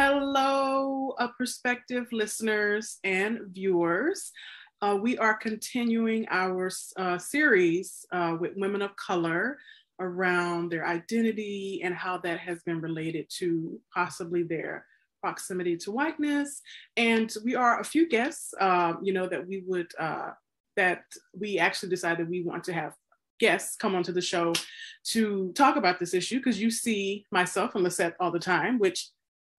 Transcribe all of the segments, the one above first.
Hello, prospective listeners and viewers. We are continuing our series with women of color around their identity and how that has been related to possibly their proximity to whiteness. And we are a few guests, that we actually decided we want to have guests come onto the show to talk about this issue, because you see myself and Lisette all the time, which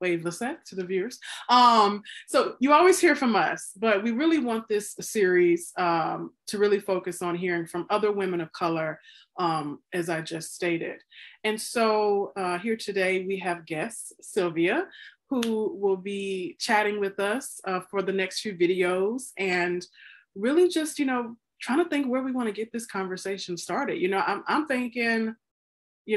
wave Lisette to the viewers. So you always hear from us, but we really want this series to really focus on hearing from other women of color, as I just stated. And so here today we have guest Sylvia, who will be chatting with us for the next few videos, and really just, trying to think where we want to get this conversation started. I'm thinking, maybe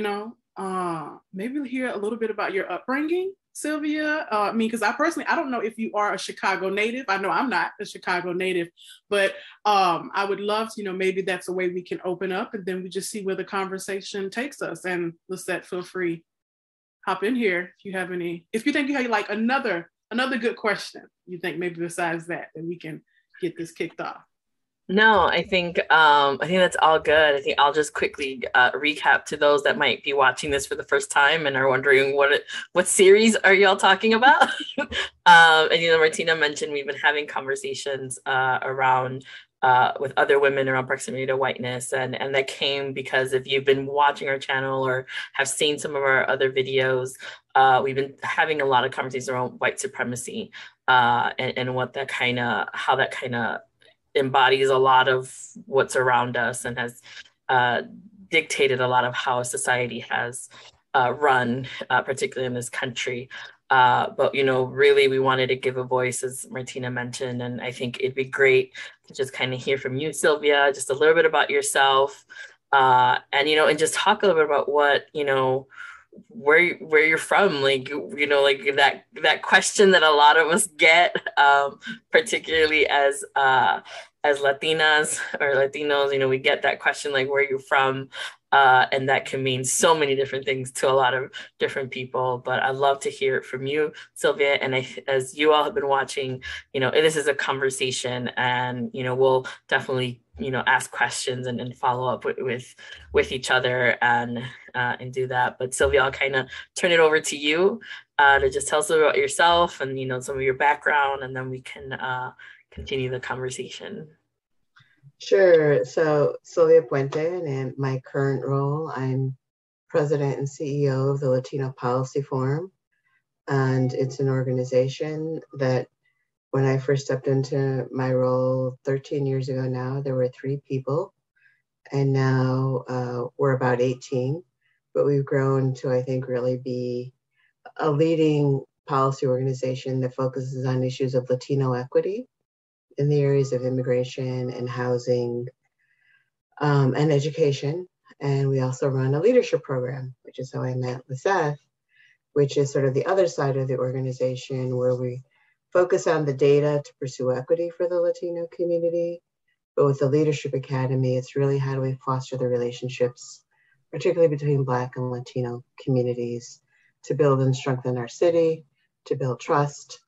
we'll hear a little bit about your upbringing, Sylvia. Because I don't know if you are a Chicago native. I know I'm not a Chicago native, but I would love to, maybe that's a way we can open up, and then we just see where the conversation takes us. And Lisette, feel free, hop in here if you think you have like another good question, you think maybe besides that we can get this kicked off. No, I think that's all good. I think I'll just quickly recap to those that might be watching this for the first time and are wondering what series are y'all talking about? And Martina mentioned we've been having conversations around with other women around proximity to whiteness, and that came because if you've been watching our channel or have seen some of our other videos, we've been having a lot of conversations around white supremacy and how that kind of embodies a lot of what's around us and has dictated a lot of how society has run, particularly in this country. But really we wanted to give a voice, as Martina mentioned, and I think it'd be great to just kind of hear from you, Sylvia, just a little bit about yourself, and just talk a little bit about what, where you're from, like that question that a lot of us get, particularly as Latinas or Latinos, we get that question, like, where are you from? And that can mean so many different things to a lot of different people. But I'd love to hear it from you, Sylvia. And as you all have been watching, this is a conversation, and, we'll definitely, ask questions and follow up with each other and do that. But Sylvia, I'll kind of turn it over to you to just tell us a little about yourself and, some of your background, and then we can continue the conversation. Sure. So Sylvia Puente, and in my current role, I'm president and CEO of the Latino Policy Forum. And it's an organization that when I first stepped into my role 13 years ago now, there were 3 people. And now we're about 18. But we've grown to, I think, really be a leading policy organization that focuses on issues of Latino equity in the areas of immigration and housing and education. And we also run a leadership program, which is how I met Lisette, which is sort of the other side of the organization, where we focus on the data to pursue equity for the Latino community. But with the Leadership Academy, it's really how do we foster the relationships, particularly between Black and Latino communities, to build and strengthen our city, to build trust,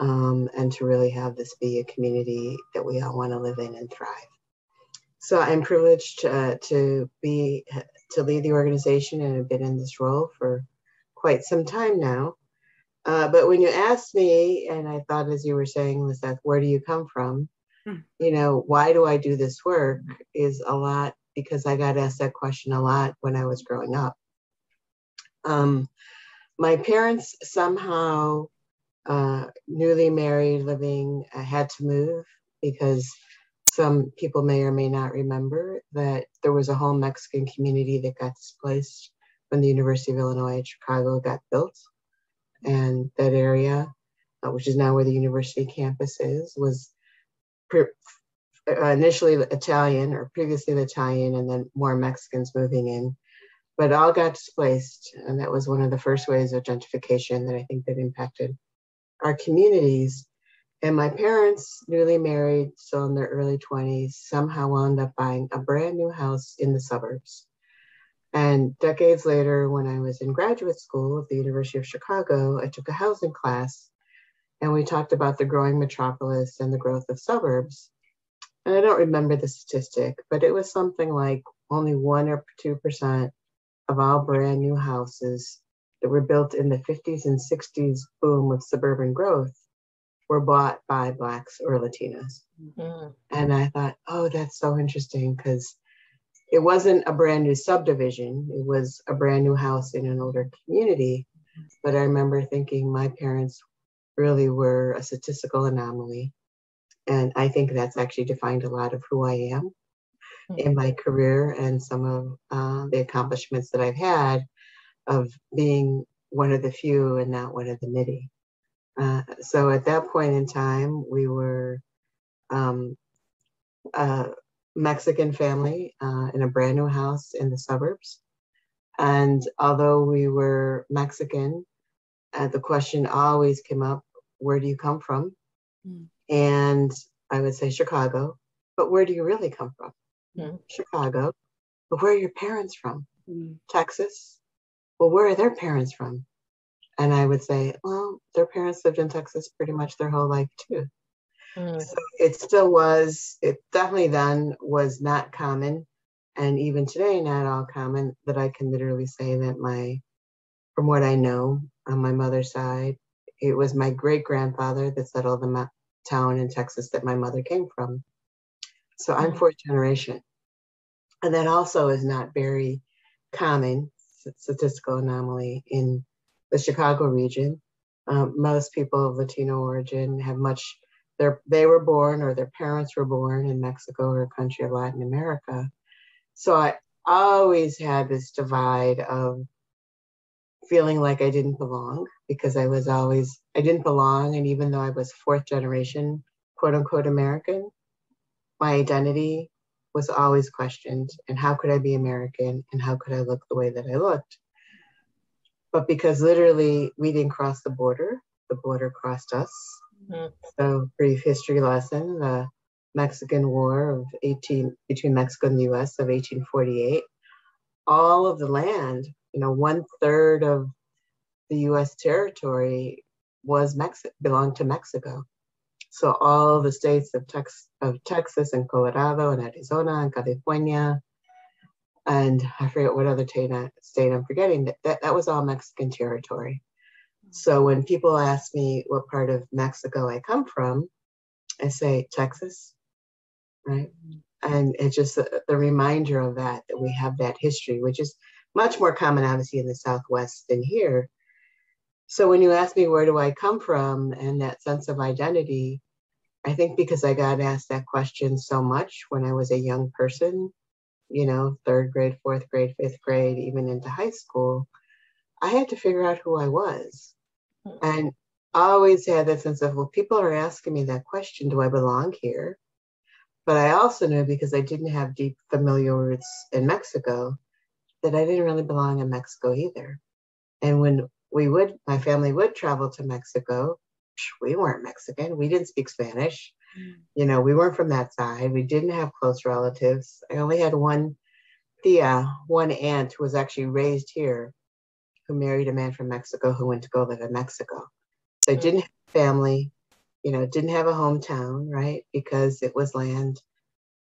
and to really have this be a community that we all want to live in and thrive. So I'm privileged to lead the organization, and have been in this role for quite some time now. But when you asked me, and I thought as you were saying, Lisette, where do you come from? Why do I do this work, is a lot because I got asked that question a lot when I was growing up. My parents somehow, newly married, living, had to move, because some people may or may not remember that there was a whole Mexican community that got displaced when the University of Illinois at Chicago got built. And that area, which is now where the university campus is, was initially Italian, or previously Italian, and then more Mexicans moving in, but all got displaced. And that was one of the first ways of gentrification that I think that impacted our communities. And my parents, newly married, so in their early 20s, somehow wound up buying a brand new house in the suburbs. And decades later, when I was in graduate school at the University of Chicago, I took a housing class and we talked about the growing metropolis and the growth of suburbs. And I don't remember the statistic, but it was something like only 1 or 2% of all brand new houses that were built in the 50s and 60s boom of suburban growth were bought by Blacks or Latinos. Mm-hmm. And I thought, oh, that's so interesting, because it wasn't a brand new subdivision. It was a brand new house in an older community. But I remember thinking my parents really were a statistical anomaly. And I think that's actually defined a lot of who I am in my career and some of the accomplishments that I've had of being one of the few and not one of the many. So at that point in time, we were a Mexican family in a brand new house in the suburbs. And although we were Mexican, the question always came up, where do you come from? And I would say Chicago, but where do you really come from? Chicago. But where are your parents from? Texas. Well, where are their parents from? And I would say, well, their parents lived in Texas pretty much their whole life too. So it definitely then was not common, and even today not all common, that I can literally say that from what I know on my mother's side, it was my great-grandfather that settled the town in Texas that my mother came from. So I'm fourth generation. And that also is not very common, statistical anomaly in the Chicago region. Most people of Latino origin have they were born or their parents were born in Mexico or a country of Latin America. So I always had this divide of feeling like I didn't belong, because I didn't belong. And even though I was fourth generation, quote unquote, American, my identity was always questioned. And how could I be American? And how could I look the way that I looked? But because literally we didn't cross the border crossed us. So brief history lesson, the Mexican War between Mexico and the US of 1848, all of the land, 1/3 of the US territory belonged to Mexico. So all the states of Texas and Colorado and Arizona and California, and I forget what other state I'm forgetting, that was all Mexican territory. So when people ask me what part of Mexico I come from, I say Texas, right? And it's just the reminder of that we have that history, which is much more common, obviously, in the Southwest than here. So when you ask me where do I come from and that sense of identity, I think because I got asked that question so much when I was a young person, 3rd grade, 4th grade, 5th grade, even into high school, I had to figure out who I was. And I always had that sense of, well, people are asking me that question, do I belong here? But I also knew, because I didn't have deep familial roots in Mexico, that I didn't really belong in Mexico either. And when my family would travel to Mexico, we weren't Mexican. We didn't speak Spanish. We weren't from that side. We didn't have close relatives. I only had one aunt who was actually raised here, who married a man from Mexico who went to go live in Mexico. So I didn't have family, didn't have a hometown, right? Because it was land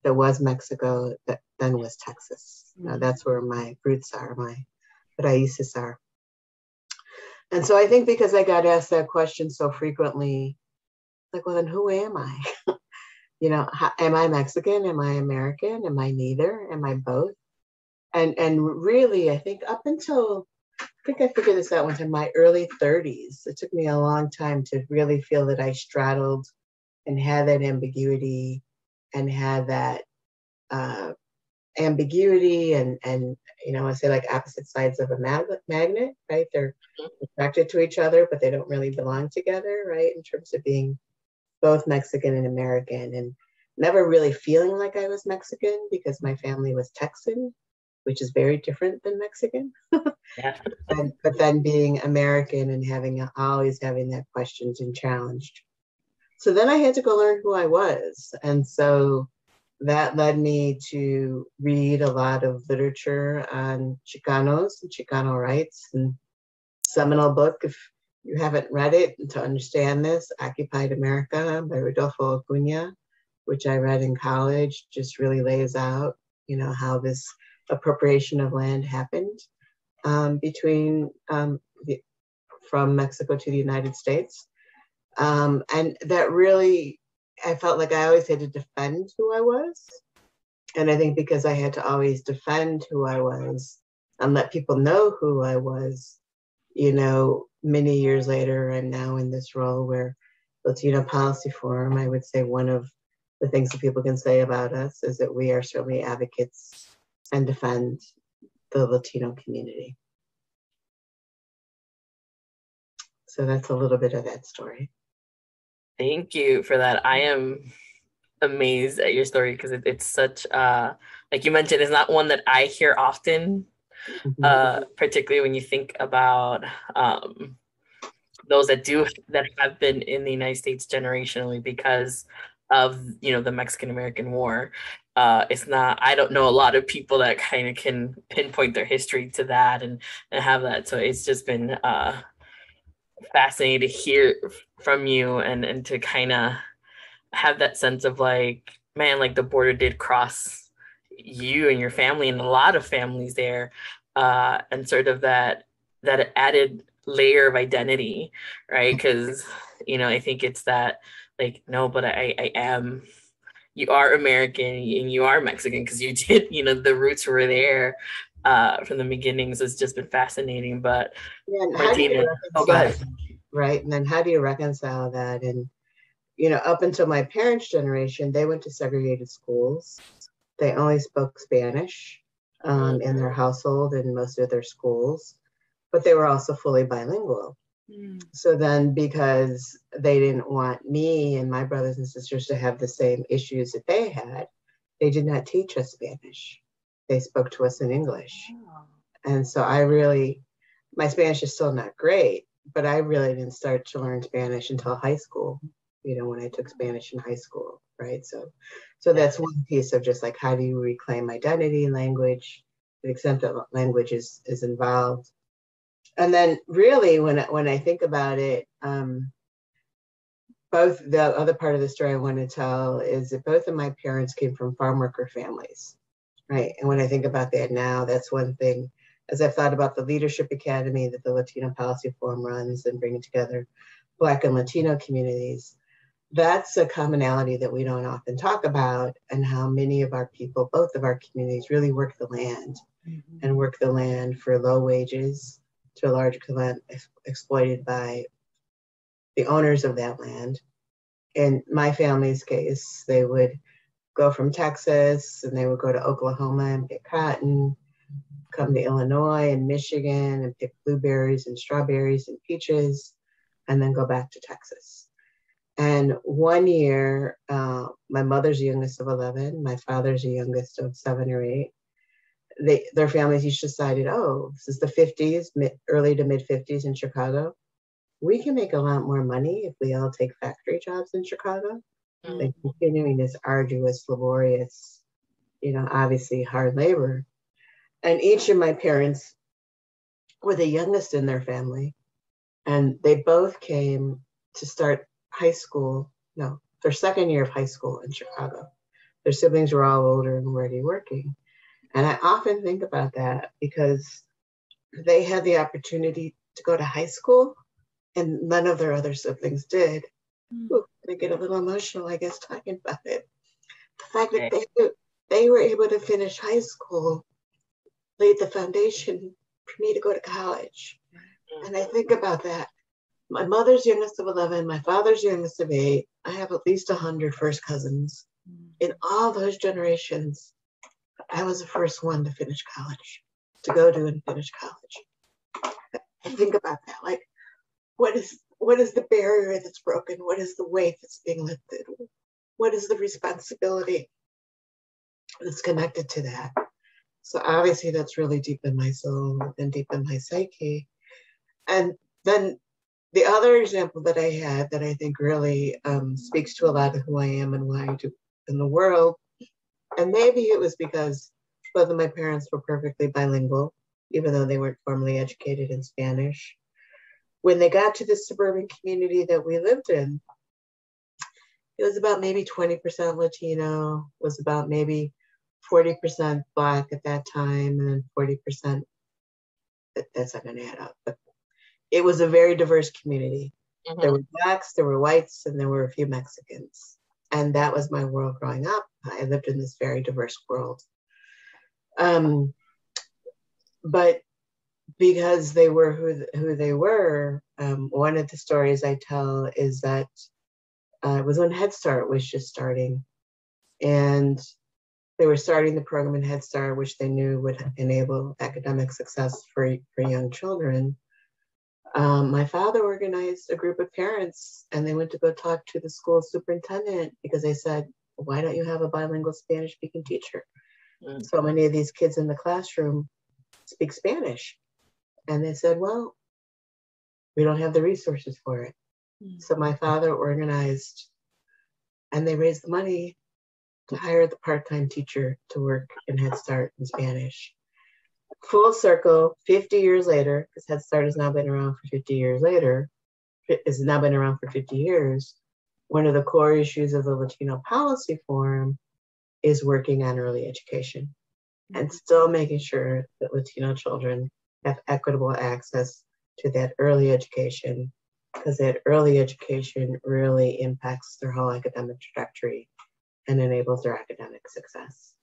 that was Mexico, that then was Texas. That's where my roots are, my raíces are. And so I think because I got asked that question so frequently, like, well, then who am I? Am I Mexican? Am I American? Am I neither? Am I both? And really, I think up until, I figured this out once in my early 30s. It took me a long time to really feel that I straddled and had that ambiguity and had that ambiguity and I say like opposite sides of a magnet, right? They're attracted to each other, but they don't really belong together, right? In terms of being both Mexican and American, and never really feeling like I was Mexican because my family was Texan, which is very different than Mexican. Yeah. But then being American and always having that questioned and challenged. So then I had to go learn who I was. And so that led me to read a lot of literature on Chicanos and Chicano rights, and seminal book, if you haven't read it, to understand this, Occupied America by Rodolfo Acuna, which I read in college, just really lays out, how this appropriation of land happened from Mexico to the United States. And that really, I felt like I always had to defend who I was. And I think because I had to always defend who I was and let people know who I was, many years later, I'm now in this role where Latino Policy Forum, I would say one of the things that people can say about us is that we are certainly advocates and defend the Latino community. So that's a little bit of that story. Thank you for that. I am amazed at your story because it's such, like you mentioned, it's not one that I hear often, particularly when you think about those that have been in the United States generationally because of, the Mexican-American War. It's not, I don't know a lot of people that kind of can pinpoint their history to that and have that. So it's just been fascinating to hear from you and to kind of have that sense of like, man, like the border did cross you and your family and a lot of families there, and sort of that added layer of identity, right? Because I think it's that like, no, but I am, you are American and you are Mexican because you did, the roots were there from the beginnings. It's just been fascinating. But Martina, go ahead. Right, and then how do you reconcile that? And up until my parents' generation, they went to segregated schools. They only spoke Spanish in their household and most of their schools, but they were also fully bilingual. So then, because they didn't want me and my brothers and sisters to have the same issues that they had, they did not teach us Spanish. They spoke to us in English. And so my Spanish is still not great, but I really didn't start to learn Spanish until high school, when I took Spanish in high school, right? So that's one piece of just like, how do you reclaim identity, language, to the extent that language is involved. And then really, when I think about it, both the other part of the story I want to tell is that both of my parents came from farm worker families, right? And when I think about that now, that's one thing, as I've thought about the Leadership Academy that the Latino Policy Forum runs and bringing together Black and Latino communities, that's a commonality that we don't often talk about, and how many of our people, both of our communities, really work the land and work the land for low wages, to a large extent exploited by the owners of that land. In my family's case, they would go from Texas and they would go to Oklahoma and pick cotton, come to Illinois and Michigan and pick blueberries and strawberries and peaches, and then go back to Texas. And one year, my mother's the youngest of 11, my father's the youngest of 7 or 8. Their families each decided, this is the 50s, early to mid 50s in Chicago. We can make a lot more money if we all take factory jobs in Chicago than continuing this arduous, laborious, obviously hard labor. And each of my parents were the youngest in their family. And they both came to start their second year of high school in Chicago. Their siblings were all older and already working. And I often think about that because they had the opportunity to go to high school and none of their other siblings did. Ooh, I get a little emotional, I guess, talking about it. The fact that they were able to finish high school laid the foundation for me to go to college. And I think about that. My mother's youngest of 11, my father's youngest of 8. I have at least 100 first cousins. In all those generations, I was the first one to finish college, to go to and finish college. I think about that, like, what is the barrier that's broken? What is the weight that's being lifted? What is the responsibility that's connected to that? So obviously that's really deep in my soul and deep in my psyche. And then the other example that I had that I think really speaks to a lot of who I am and why I do in the world And maybe it was because both of my parents were perfectly bilingual, even though they weren't formally educated in Spanish. When they got to the suburban community that we lived in, it was about maybe 20% Latino, was about maybe 40% Black at that time, and then 40%, that's not going to add up, but it was a very diverse community. Mm-hmm. There were Blacks, there were whites, and there were a few Mexicans. And that was my world growing up. I lived in this very diverse world. But because they were who they were, one of the stories I tell is that it was when Head Start was just starting. And they were starting the program in Head Start, which they knew would enable academic success for young children. My father organized a group of parents, and they went to go talk to the school superintendent because they said, why don't you have a bilingual Spanish-speaking teacher? Mm-hmm. So many of these kids in the classroom speak Spanish. And they said, well, we don't have the resources for it. Mm-hmm. So my father organized, and they raised the money to hire the part-time teacher to work in Head Start in Spanish. Full circle, 50 years later, because Head Start has now been around for 50 years later, it's now been around for 50 years. One of the core issues of the Latino Policy Forum is working on early education and still making sure that Latino children have equitable access to that early education, because that early education really impacts their whole academic trajectory and enables their academic success.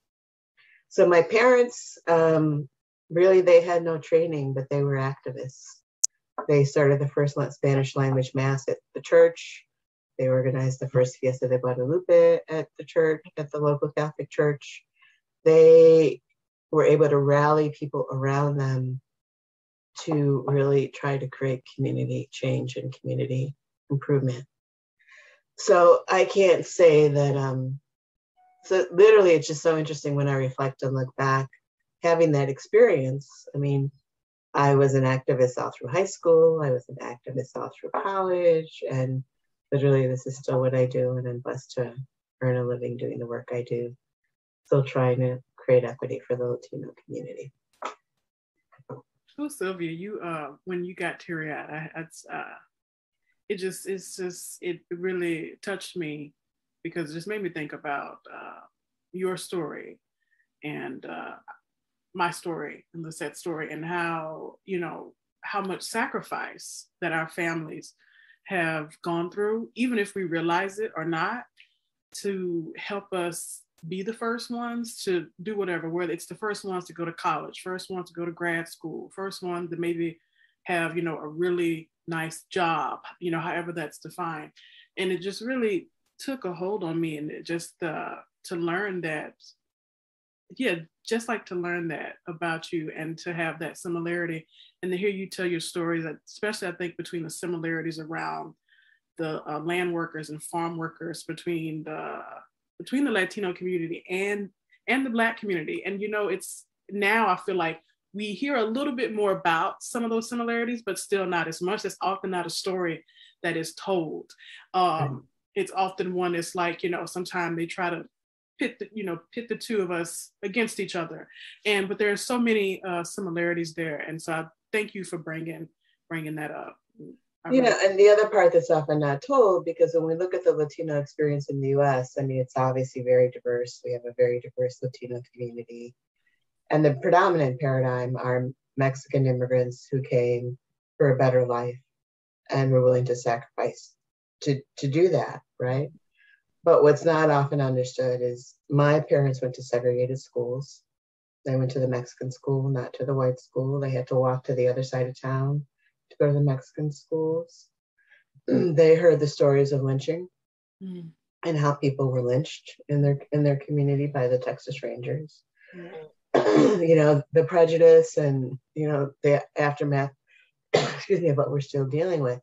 So my parents, really, they had no training, but they were activists. They started the first Spanish language mass at the church. They organized the first Fiesta de Guadalupe at the church, at the local Catholic church. They were able to rally people around them to really try to create community change and community improvement. So I can't say that, so literally it's just so interesting when I reflect and look back, having that experience. I mean, I was an activist all through high school. I was an activist all through college, and literally this is still what I do, and I'm blessed to earn a living doing the work I do. Still trying to create equity for the Latino community. Oh, Sylvia, you when you got teary-eyed, it really touched me, because it just made me think about your story and my story and Lisette's story, and how, you know, how much sacrifice that our families have gone through, even if we realize it or not, to help us be the first ones to do whatever, whether it's the first ones to go to college, first ones to go to grad school, first one to maybe have, you know, a really nice job, you know, however that's defined. And it just really took a hold on me, and it just to learn that, yeah, just like to learn that about you and to have that similarity, and to hear you tell your stories, especially I think between the similarities around the land workers and farm workers, between the Latino community and the Black community. And, you know, it's now I feel like we hear a little bit more about some of those similarities, but still not as much. It's often not a story that is told. It's often one that's like, you know, sometimes they try to pit the two of us against each other. But there are so many similarities there. And so I thank you for bringing that up. Yeah, and the other part that's often not told, because when we look at the Latino experience in the US, I mean, it's obviously very diverse. We have a very diverse Latino community. And the predominant paradigm are Mexican immigrants who came for a better life and were willing to sacrifice to do that, right? But what's not often understood is my parents went to segregated schools. They went to the Mexican school, not to the white school. They had to walk to the other side of town to go to the Mexican schools. They heard the stories of lynching and how people were lynched in their community by the Texas Rangers. You know, the prejudice and, you know, the aftermath, excuse me, of what we're still dealing with.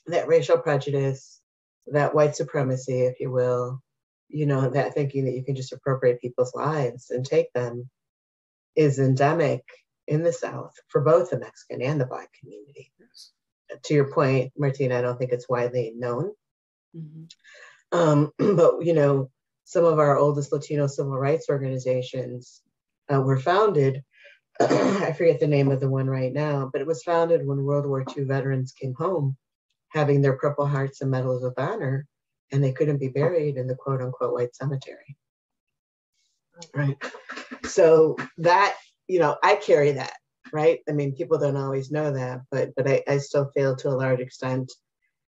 That racial prejudice, that white supremacy, if you will, you know, that thinking that you can just appropriate people's lives and take them, is endemic in the South for both the Mexican and the Black community. To your point, Martina, I don't think it's widely known. But, you know, some of our oldest Latino civil rights organizations were founded. I forget the name of the one right now, but it was founded when World War II veterans came home, having their Purple Hearts and Medals of Honor, and they couldn't be buried in the quote unquote white cemetery. Right. So that, I carry that, right? I mean, people don't always know that, but I still feel to a large extent,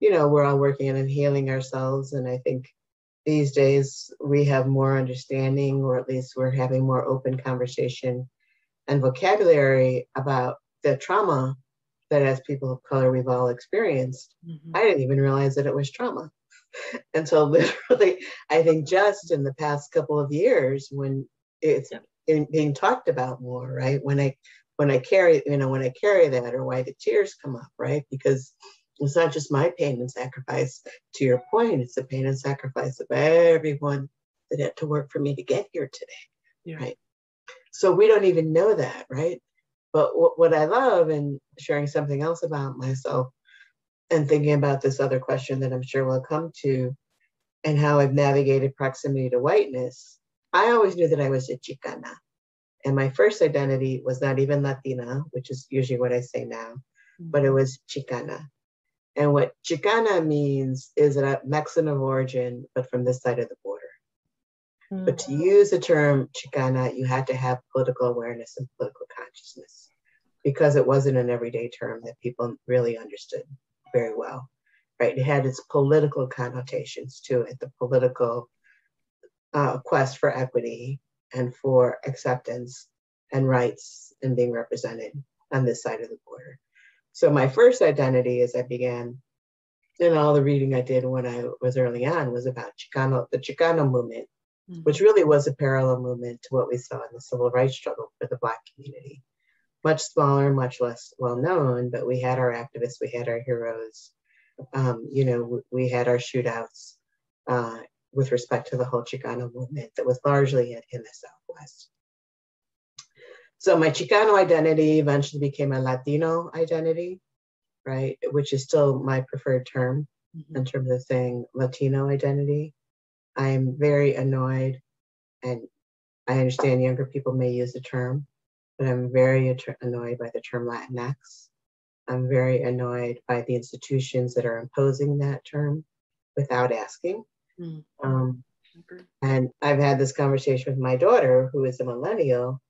we're all working on healing ourselves. And I think these days we have more understanding, or at least we're having more open conversation and vocabulary about the trauma that as people of color we've all experienced. Mm-hmm. I didn't even realize that it was trauma until literally, I think just in the past couple of years when it's being talked about more, right? When I carry that, or why the tears come up, right? Because it's not just my pain and sacrifice, to your point, it's the pain and sacrifice of everyone that had to work for me to get here today, right? So we don't even know that, right? But what I love, and sharing something else about myself and thinking about this other question that I'm sure we'll come to, and how I've navigated proximity to whiteness, I always knew that I was a Chicana. And my first identity was not even Latina, which is usually what I say now, but it was Chicana. And what Chicana means is a Mexican of origin, but from this side of the border. But to use the term Chicana, you had to have political awareness and political consciousness, because it wasn't an everyday term that people really understood very well, right? It had its political connotations to it, the political quest for equity and for acceptance and rights and being represented on this side of the border. So my first identity, as I began, and all the reading I did when I was early on, was about the Chicano movement, which really was a parallel movement to what we saw in the civil rights struggle for the Black community. Much smaller, much less well known, but we had our activists, we had our heroes, we had our shootouts with respect to the whole Chicano movement that was largely in the Southwest. So my Chicano identity eventually became a Latino identity, right? Which is still my preferred term in terms of saying Latino identity. I'm very annoyed, and I understand younger people may use the term, but I'm very annoyed by the term Latinx. I'm very annoyed by the institutions that are imposing that term without asking. And I've had this conversation with my daughter, who is a millennial,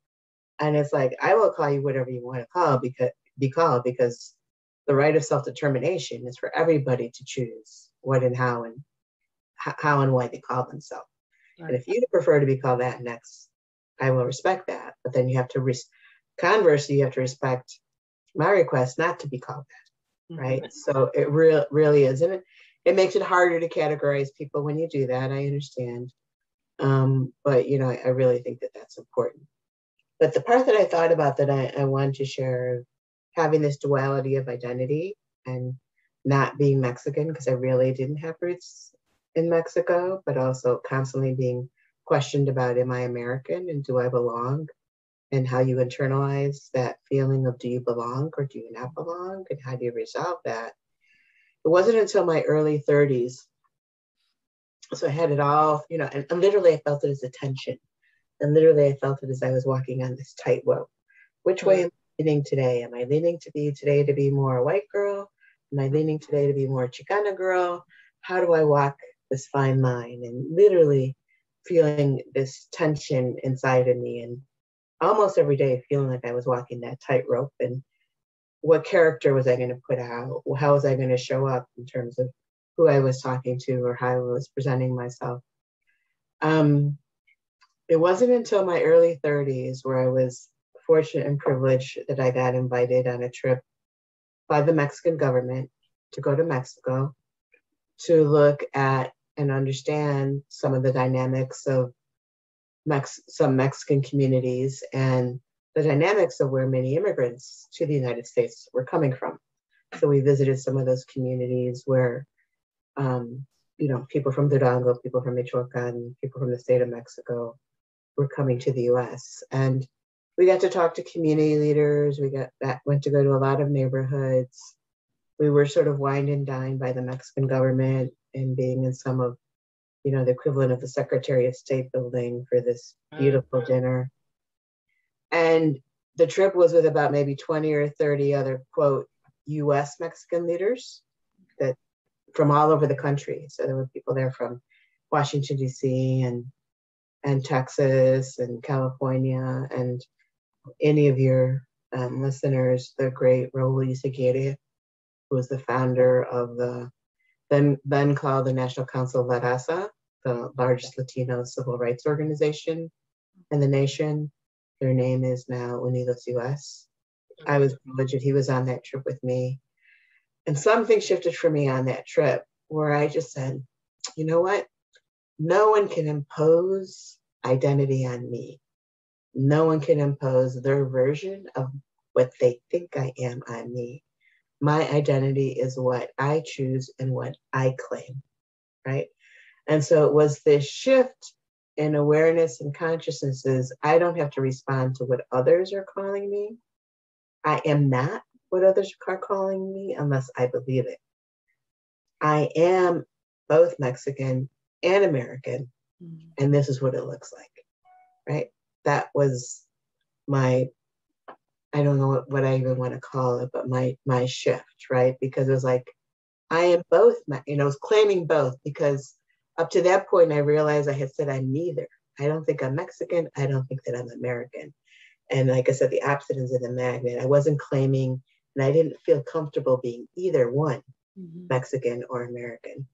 and it's like, I will call you whatever you want to be called, because the right of self-determination is for everybody to choose what and how and why they call themselves. Right. And if you prefer to be called Latinx, I will respect that. But then you have to, conversely, you have to respect my request not to be called that, right? So it really is. And it makes it harder to categorize people when you do that, I understand. But, I really think that that's important. But the part that I thought about that I wanted to share, having this duality of identity and not being Mexican, because I really didn't have roots in Mexico, but also constantly being questioned about, am I American and do I belong? And how you internalize that feeling of, do you belong or do you not belong? And how do you resolve that? It wasn't until my early 30s. So I had it all, and literally I felt it as a tension. And literally I felt it as I was walking on this tightrope. Which way am I leaning today? Am I leaning to be more a white girl? Am I leaning today to be more Chicana girl? How do I walk this fine line? And literally feeling this tension inside of me, and almost every day feeling like I was walking that tightrope. And what character was I going to put out? How was I going to show up in terms of who I was talking to or how I was presenting myself? It wasn't until my early 30s where I was fortunate and privileged that I got invited on a trip by the Mexican government to go to Mexico to look at and understand some of the dynamics of some Mexican communities and the dynamics of where many immigrants to the United States were coming from. So we visited some of those communities where, people from Durango, people from Michoacan, people from the state of Mexico were coming to the US. And we got to talk to community leaders. Went to go to a lot of neighborhoods. We were sort of wined and dined by the Mexican government and being in some of the equivalent of the Secretary of State building for this beautiful dinner. And the trip was with about maybe 20 or 30 other, quote, US Mexican leaders that from all over the country. So there were people there from Washington, DC and Texas and California, and any of your listeners, the great Raul Izaguirre, who was the founder of the then called the National Council of La Raza, the largest Latino civil rights organization in the nation. Their name is now Unidos US. I was privileged that he was on that trip with me. And something shifted for me on that trip where I just said, you know what? No one can impose identity on me. No one can impose their version of what they think I am on me. My identity is what I choose and what I claim, right? And so it was this shift in awareness and consciousnesses. I don't have to respond to what others are calling me. I am not what others are calling me unless I believe it. I am both Mexican and American, and this is what it looks like, right? That was my, I don't know what I even want to call it, but my shift, right? Because it was like, I am both, I was claiming both, because up to that point, I realized I had said I'm neither. I don't think I'm Mexican. I don't think that I'm American. And like I said, the opposite is of the magnet. I wasn't claiming, and I didn't feel comfortable being either one, Mexican or American.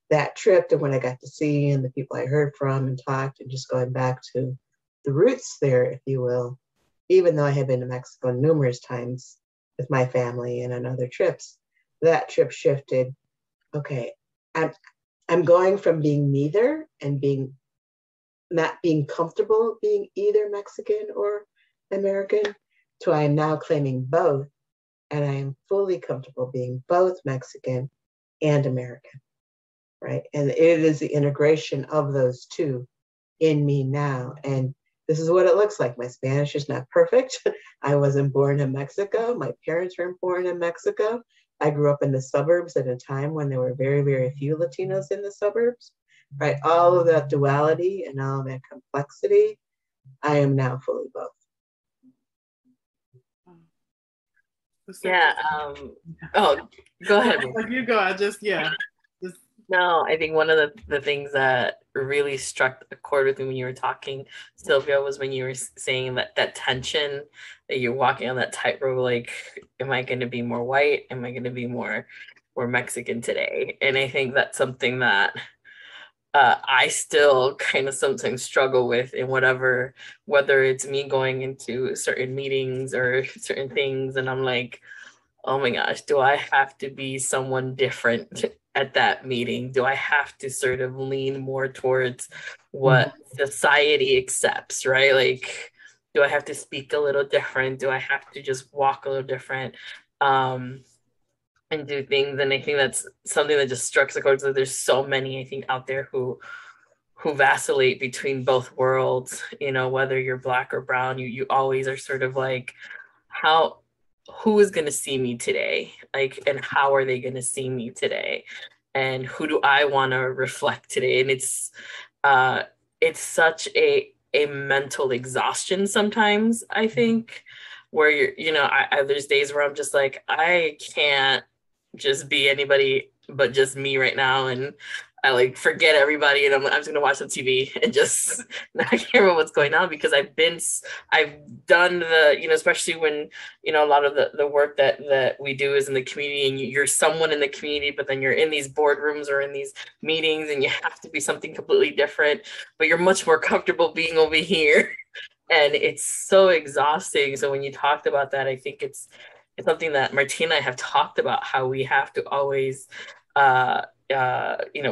That trip, to when I got to see and the people I heard from and talked, and just going back to the roots there, if you will, even though I had been to Mexico numerous times with my family and on other trips, that trip shifted. Okay, I'm going from being neither and not being comfortable being either Mexican or American to I am now claiming both, and I am fully comfortable being both Mexican and American, right? And it is the integration of those two in me now. And this is what it looks like. My Spanish is not perfect. I wasn't born in Mexico. My parents weren't born in Mexico. I grew up in the suburbs at a time when there were very, very few Latinos in the suburbs, right? All of that duality and all of that complexity, I am now fully both. Yeah. Oh, go ahead. You go. No, I think one of the things that really struck a chord with me when you were talking, Sylvia, was when you were saying that tension, that you're walking on that tightrope, like, am I going to be more white? Am I going to be more Mexican today? And I think that's something that I still kind of sometimes struggle with in whether it's me going into certain meetings or certain things, and I'm like, oh my gosh, do I have to be someone different at that meeting? Do I have to sort of lean more towards what society accepts, right? Like, do I have to speak a little different? Do I have to just walk a little different and do things? And I think that's something that just strikes a chord. So there's so many, I think, out there who vacillate between both worlds, whether you're Black or brown, you always are sort of like, who is going to see me today? Like, and how are they going to see me today? And who do I want to reflect today? And it's such a mental exhaustion sometimes, I think, where there's days where I'm just like, I can't just be anybody but just me right now. And I like forget everybody, and I'm just gonna watch the TV and just not care about what's going on, because I've done the, especially when, a lot of the work that we do is in the community, and you're someone in the community, but then you're in these boardrooms or in these meetings, and you have to be something completely different, but you're much more comfortable being over here. And it's so exhausting. So when you talked about that, I think it's something that Martina and I have talked about, how we have to always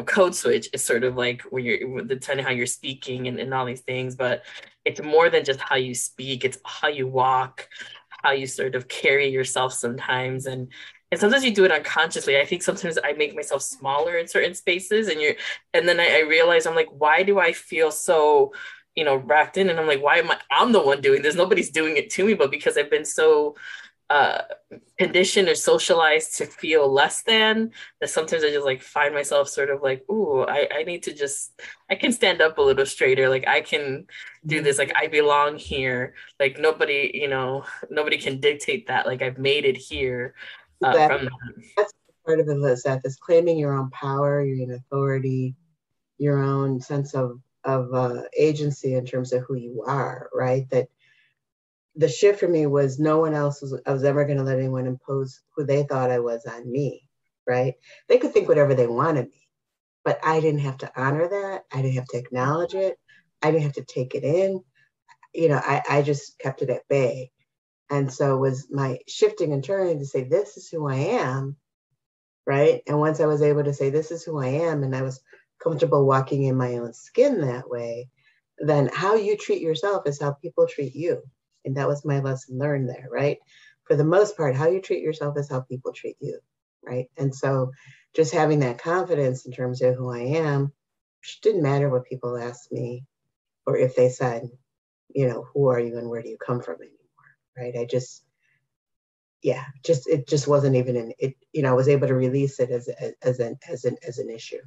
code switch. Is sort of like when you're depending how you're speaking and all these things, but it's more than just how you speak. It's how you walk, how you sort of carry yourself sometimes, and sometimes you do it unconsciously. I think sometimes I make myself smaller in certain spaces, and then I realize, I'm like, why do I feel so racked in? And I'm like, why am I'm the one doing this? Nobody's doing it to me, but because I've been so uh conditioned or socialized to feel less than, that sometimes I just like find myself sort of like, ooh, I need to just, I can stand up a little straighter, like I can do this, like I belong here, like nobody, nobody can dictate that, like I've made it here from that. That's part of it, Liz, that is claiming your own power, your own authority, your own sense of agency in terms of who you are, right? That the shift for me was no one else was ever going to let anyone impose who they thought I was on me, right? They could think whatever they wanted me, but I didn't have to honor that. I didn't have to acknowledge it. I didn't have to take it in. I just kept it at bay. And so it was my shifting and turning to say, this is who I am, right? And once I was able to say, this is who I am, and I was comfortable walking in my own skin that way, then how you treat yourself is how people treat you. And that was my lesson learned there, right? For the most part, how you treat yourself is how people treat you, right? And so just having that confidence in terms of who I am, it didn't matter what people asked me or if they said, who are you and where do you come from anymore, right? It just wasn't even I was able to release it as an issue.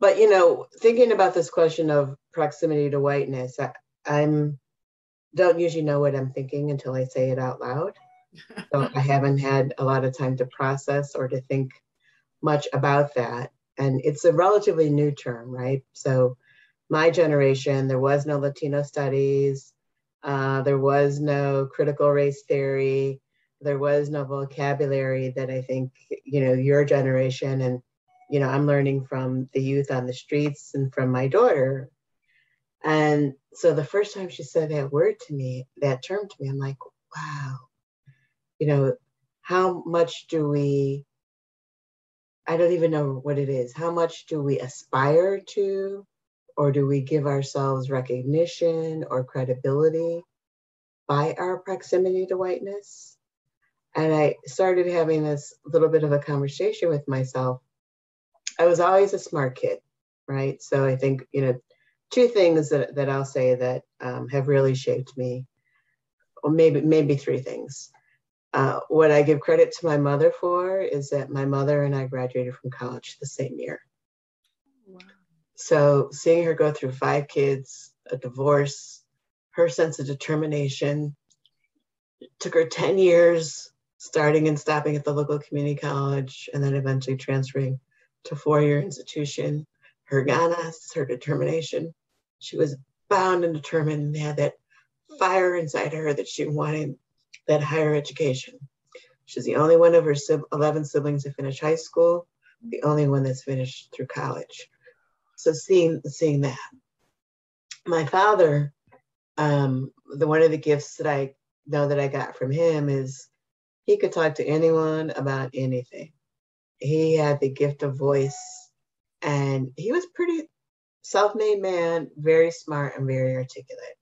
But, thinking about this question of proximity to whiteness, I don't usually know what I'm thinking until I say it out loud. So I haven't had a lot of time to process or to think much about that. And it's a relatively new term, right? So my generation, there was no Latino studies. There was no critical race theory. There was no vocabulary that I think, your generation and, I'm learning from the youth on the streets and from my daughter. And so the first time she said that term to me, I'm like, wow, how much I don't even know what it is. How much do we aspire to, or do we give ourselves recognition or credibility by our proximity to whiteness? And I started having this little bit of a conversation with myself. I was always a smart kid, right? So I think, two things that I'll say that have really shaped me, or maybe three things. What I give credit to my mother for is that my mother and I graduated from college the same year. Wow. So seeing her go through 5 kids, a divorce, her sense of determination, it took her 10 years starting and stopping at the local community college and then eventually transferring to 4-year institution. Her ganas, her determination. She was bound and determined and had that fire inside her that she wanted that higher education. She's the only one of her 11 siblings to finish high school, the only one that's finished through college. So seeing that. My father, one of the gifts that I know that I got from him is he could talk to anyone about anything. He had the gift of voice, and he was pretty self-made man, very smart and very articulate.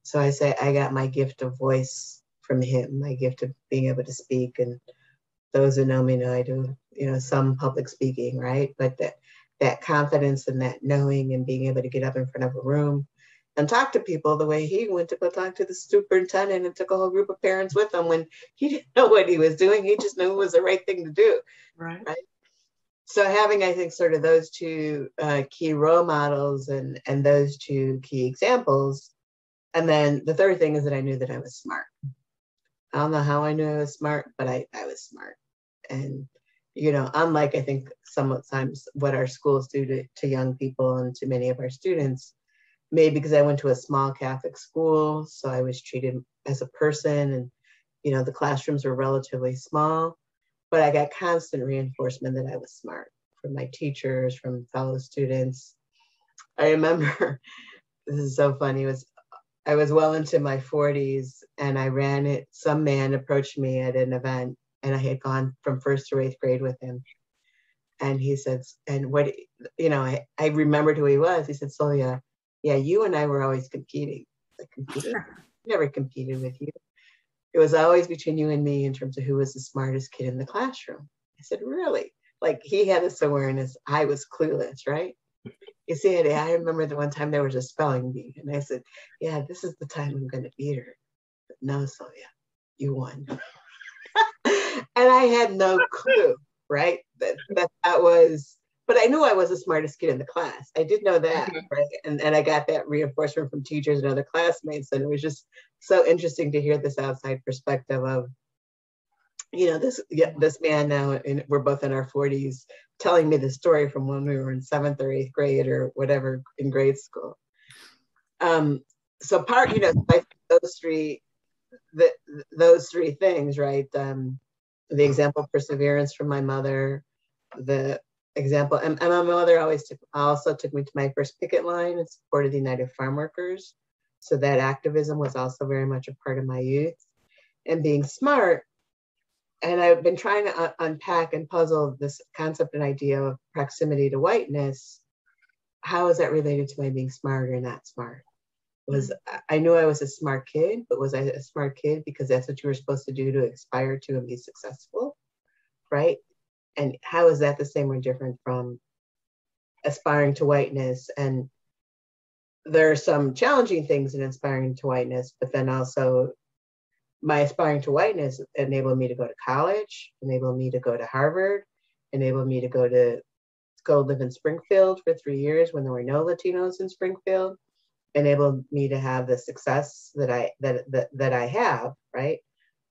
So I say I got my gift of voice from him, my gift of being able to speak. And those who know me know I do, some public speaking, right? But that confidence and that knowing and being able to get up in front of a room and talk to people the way he went to go talk to the superintendent and took a whole group of parents with him when he didn't know what he was doing. He just knew it was the right thing to do. Right. So having, I think, sort of those two key role models and those two key examples. And then the third thing is that I knew that I was smart. I don't know how I knew I was smart, but I was smart. And, unlike I think sometimes what our schools do to young people and to many of our students, maybe because I went to a small Catholic school, so I was treated as a person and, the classrooms were relatively small. But I got constant reinforcement that I was smart from my teachers, from fellow students. I remember, this is so funny, I was well into my 40s and I ran it. Some man approached me at an event and I had gone from 1st to 8th grade with him. And he said, and what, I remembered who he was. He said, Sylvia, yeah, you and I were always competing. Like, competing? Never competed with you. It was always between you and me in terms of who was the smartest kid in the classroom. I said, really? Like, he had this awareness. I was clueless, right? You see, I remember the one time there was a spelling bee, and I said, yeah, this is the time I'm going to beat her. But no, Sylvia, you won. And I had no clue, right? That was, but I knew I was the smartest kid in the class. I did know that, right? And I got that reinforcement from teachers and other classmates. And it was just so interesting to hear this outside perspective of, this man now, and we're both in our 40s, telling me the story from when we were in 7th or 8th grade or whatever in grade school. So part, like those three things, right? The example of perseverance from my mother, the example, and my mother also took me to my first picket line and supported the United Farm Workers. So that activism was also very much a part of my youth. And being smart, and I've been trying to unpack and puzzle this concept and idea of proximity to whiteness. How is that related to my being smart or not smart? I knew I was a smart kid, but was I a smart kid because that's what you were supposed to do to aspire to and be successful, right? And how is that the same or different from aspiring to whiteness? And there are some challenging things in aspiring to whiteness, but then also my aspiring to whiteness enabled me to go to college, enabled me to go to Harvard, enabled me to go live in Springfield for 3 years when there were no Latinos in Springfield, enabled me to have the success that I have, right?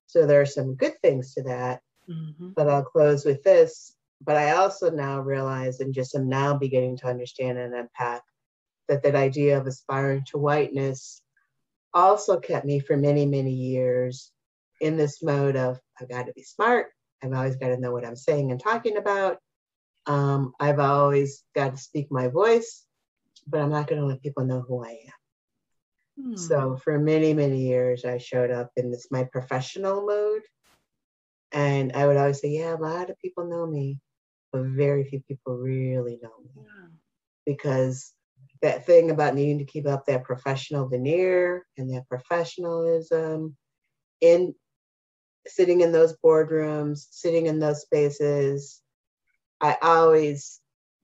So there are some good things to that, but I'll close with this. But I also now realize, and just am now beginning to understand and unpack, that idea of aspiring to whiteness also kept me for many, many years in this mode of, I've got to be smart. I've always got to know what I'm saying and talking about. I've always got to speak my voice, but I'm not going to let people know who I am. So for many, many years, I showed up in my professional mode. And I would always say, yeah, a lot of people know me, but very few people really know me. Yeah. Because that thing about needing to keep up that professional veneer and that professionalism in sitting in those boardrooms, sitting in those spaces, I always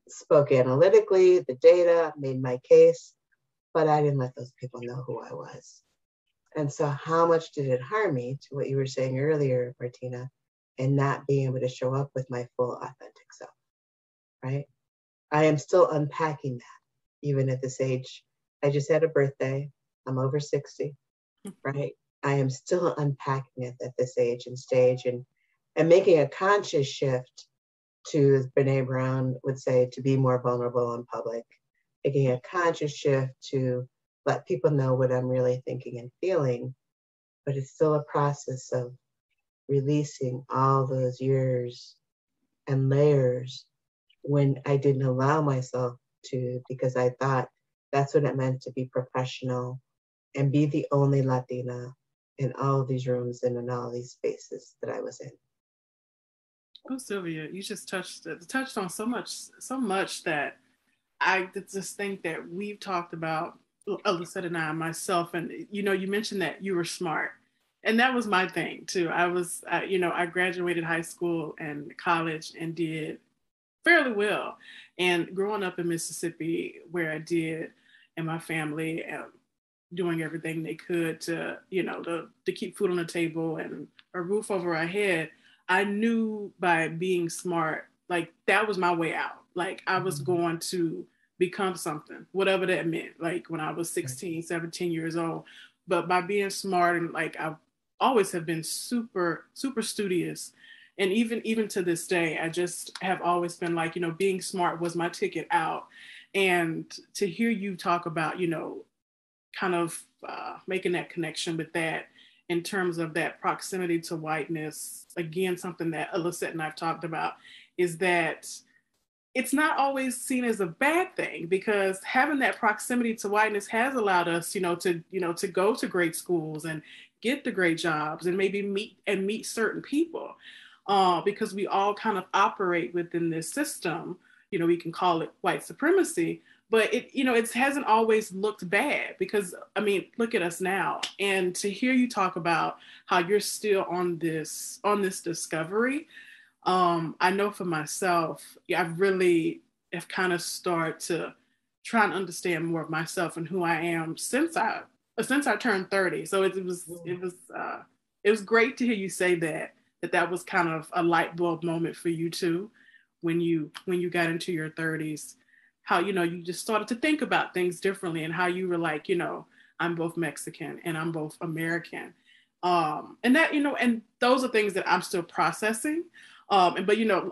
spoke analytically, the data, made my case, but I didn't let those people know who I was. And so how much did it harm me, to what you were saying earlier, Martina, and not being able to show up with my full authentic self, right? I am still unpacking that, even at this age. I just had a birthday. I'm over 60, right? I am still unpacking it at this age and stage, and making a conscious shift to, as Brene Brown would say, to be more vulnerable in public, making a conscious shift to let people know what I'm really thinking and feeling. But it's still a process of releasing all those years and layers when I didn't allow myself to, because I thought that's what it meant to be professional and be the only Latina in all of these rooms and in all these spaces that I was in. Oh, Sylvia, you just touched on so much that I just think that we've talked about, Alyssa and I, myself, and you mentioned that you were smart, and that was my thing too. I graduated high school and college and did fairly well, and growing up in Mississippi, where I did, and my family doing everything they could to keep food on the table and a roof over our head. I knew by being smart, like that was my way out. Like I was going to become something, whatever that meant, like when I was 16, 17 years old. But by being smart, and like I always have been super, super studious. And even to this day, I just have always been like, being smart was my ticket out. And to hear you talk about, kind of making that connection with that in terms of that proximity to whiteness, again, something that Alyssa and I've talked about is that it's not always seen as a bad thing, because having that proximity to whiteness has allowed us, to go to great schools and get the great jobs and maybe meet certain people, because we all kind of operate within this system. We can call it white supremacy, but it hasn't always looked bad, because look at us now. And to hear you talk about how you're still on this discovery, I know for myself, I really have kind of started to try and understand more of myself and who I am since I turned 30. So it was it was great to hear you say that was kind of a light bulb moment for you too, when you got into your 30s, how, you just started to think about things differently, and how you were like, I'm both Mexican and I'm both American. And that, and those are things that I'm still processing. But,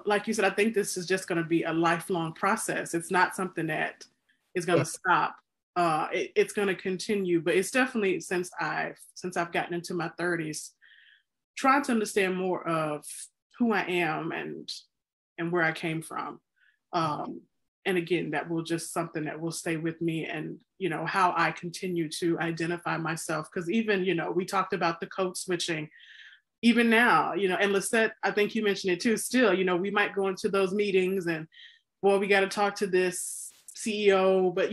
like you said, I think this is just going to be a lifelong process. It's not something that is going to stop. It's going to continue, but it's definitely, since I've gotten into my 30s, trying to understand more of who I am and where I came from. And again, that will just something that will stay with me, and, how I continue to identify myself. Because even, we talked about the code switching, even now, and Lisette, I think you mentioned it too, still, we might go into those meetings and, boy, we got to talk to this CEO, but,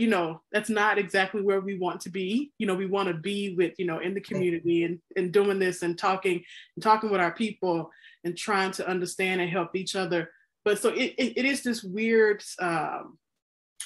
that's not exactly where we want to be. We want to be with, in the community, and doing this and talking with our people and trying to understand and help each other. But so it is this weird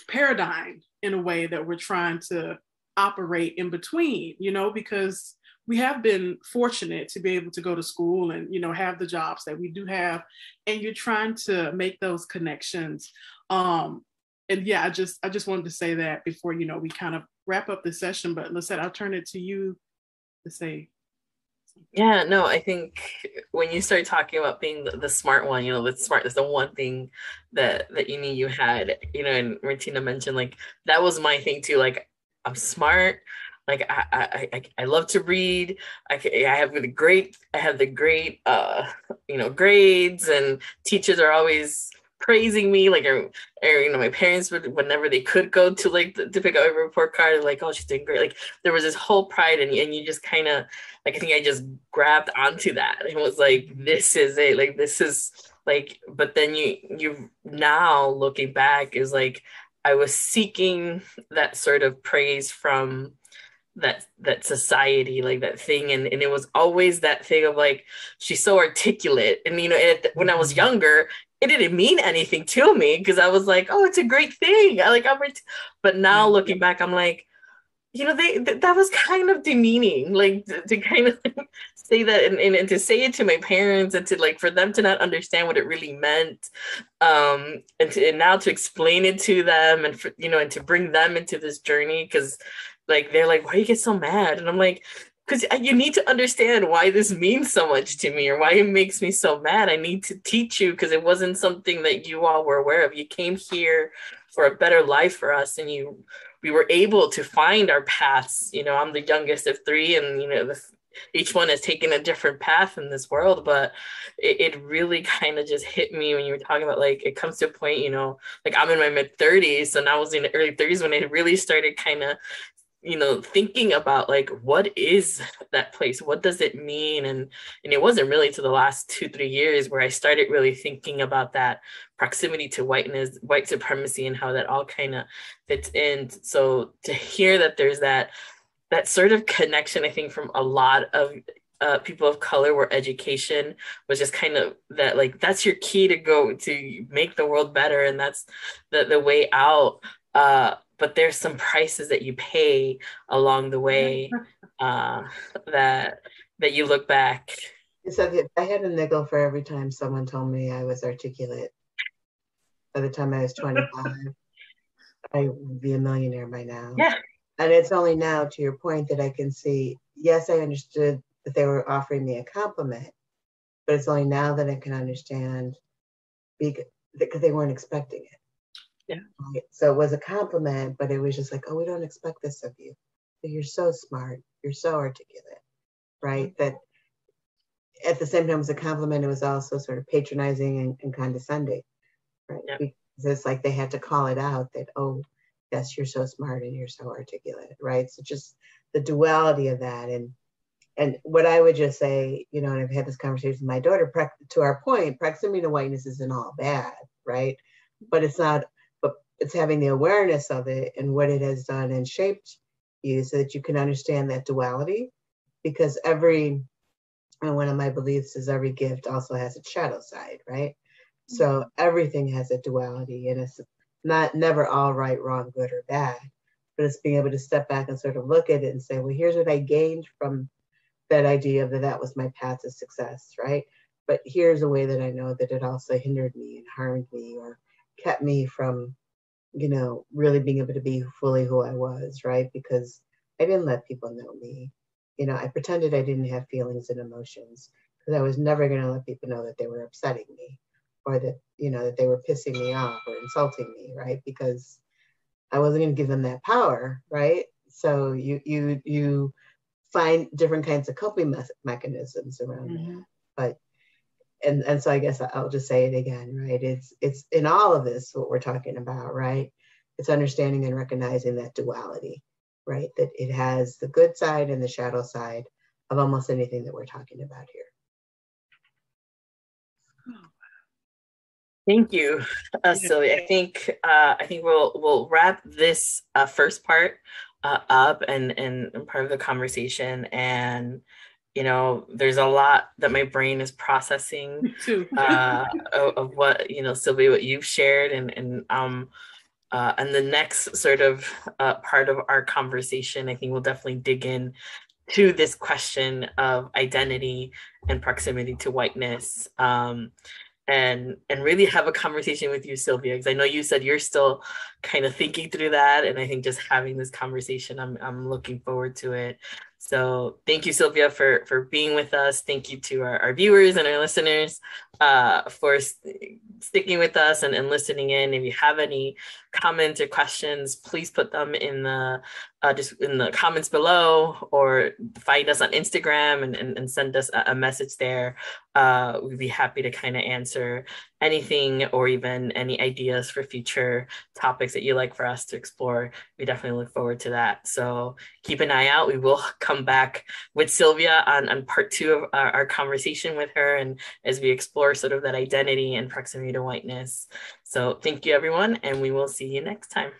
paradigm, in a way, that we're trying to operate in between, because we have been fortunate to be able to go to school and, have the jobs that we do have, and you're trying to make those connections. And yeah, I just wanted to say that before, we kind of wrap up the session. But Lisette, I'll turn it to you to say. Yeah, no, I think when you start talking about being the smart one, the smart is the one thing that you knew you had, and Martina mentioned, like, that was my thing too. Like, I'm smart. Like, I love to read. I have the great grades, and teachers are always praising me, like, or my parents would, whenever they could go to, like, to pick up a report card, like, oh, she's doing great. Like, there was this whole pride, and you just kind of, like, I think I just grabbed onto that and was like, this is it, like, this is, like, but then you now looking back is like, I was seeking that sort of praise from that society, like that thing, and it was always that thing of like, she's so articulate, and when I was younger, it didn't mean anything to me, because I was like, oh, it's a great thing, but now looking back, I'm like, that was kind of demeaning, like, to kind of say that, and to say it to my parents, and to, like, for them to not understand what it really meant, and now to explain it to them, and and to bring them into this journey, because, like, they're like, why do you get so mad? And I'm like, because you need to understand why this means so much to me, or why it makes me so mad. I need to teach you, because it wasn't something that you all were aware of. You came here for a better life for us, and we were able to find our paths. I'm the youngest of three, and each one has taken a different path in this world, but it really kind of just hit me when you were talking about, like, it comes to a point, like, I'm in my mid-30s, so now I was in the early 30s when it really started kind of, thinking about, like, what is that place? What does it mean? And it wasn't really to the last 2-3 years where I started really thinking about that proximity to whiteness, white supremacy, and how that all kind of fits in. So to hear that there's that sort of connection, I think, from a lot of people of color, where education was just kind of that, like, that's your key to go to make the world better, and that's the way out. But there's some prices that you pay along the way, that you look back. So if I had a nickel for every time someone told me I was articulate. By the time I was 25, I would be a millionaire by now. Yeah. And it's only now, to your point, that I can see, yes, I understood that they were offering me a compliment, but it's only now that I can understand, because they weren't expecting it. Yeah. Right? So it was a compliment, but it was just like, oh, we don't expect this of you. You're so smart. You're so articulate, right? That at the same time, it was a compliment. It was also sort of patronizing and condescending, right? Yeah. Because it's like they had to call it out that, oh, yes, you're so smart and you're so articulate, right? So just the duality of that. And what I would just say, and I've had this conversation with my daughter, to our point, proximity to whiteness isn't all bad, right? But it's not, but it's having the awareness of it and what it has done and shaped you, so that you can understand that duality. Because one of my beliefs is every gift also has its shadow side, right? So everything has a duality, and it's never all right, wrong, good, or bad, but it's being able to step back and sort of look at it and say, well, here's what I gained from that idea of that was my path to success, right? But here's a way that I know that it also hindered me and harmed me or kept me from, you know, really being able to be fully who I was, right? Because I didn't let people know me. You know, I pretended I didn't have feelings and emotions because I was never going to let people know that they were upsetting me or that, you know, that they were pissing me off or insulting me, right? Because I wasn't going to give them that power, right? So you find different kinds of coping mechanisms around that. But and so I guess I'll just say it again, right? It's in all of this what we're talking about, right? It's understanding and recognizing that duality, right? That it has the good side and the shadow side of almost anything that we're talking about here. Thank you, Sylvia. I think we'll wrap this first part up and part of the conversation. And you know, there's a lot that my brain is processing of what, you know, Sylvia, what you've shared, and the next sort of part of our conversation, I think we'll definitely dig in to this question of identity and proximity to whiteness. And really have a conversation with you, Sylvia, because I know you said you're still kind of thinking through that, and I think just having this conversation, I'm looking forward to it. So thank you, Sylvia, for being with us. Thank you to our viewers and our listeners for sticking with us and listening in. If you have any comments or questions, please put them in the just in the comments below, or find us on Instagram and send us a message there. We'd be happy to kind of answer anything or even any ideas for future topics that you like for us to explore. We definitely look forward to that. So keep an eye out. We will come back with Sylvia on part 2 of our conversation with her, and as we explore sort of that identity and proximity to whiteness. So thank you, everyone, and we will see you next time.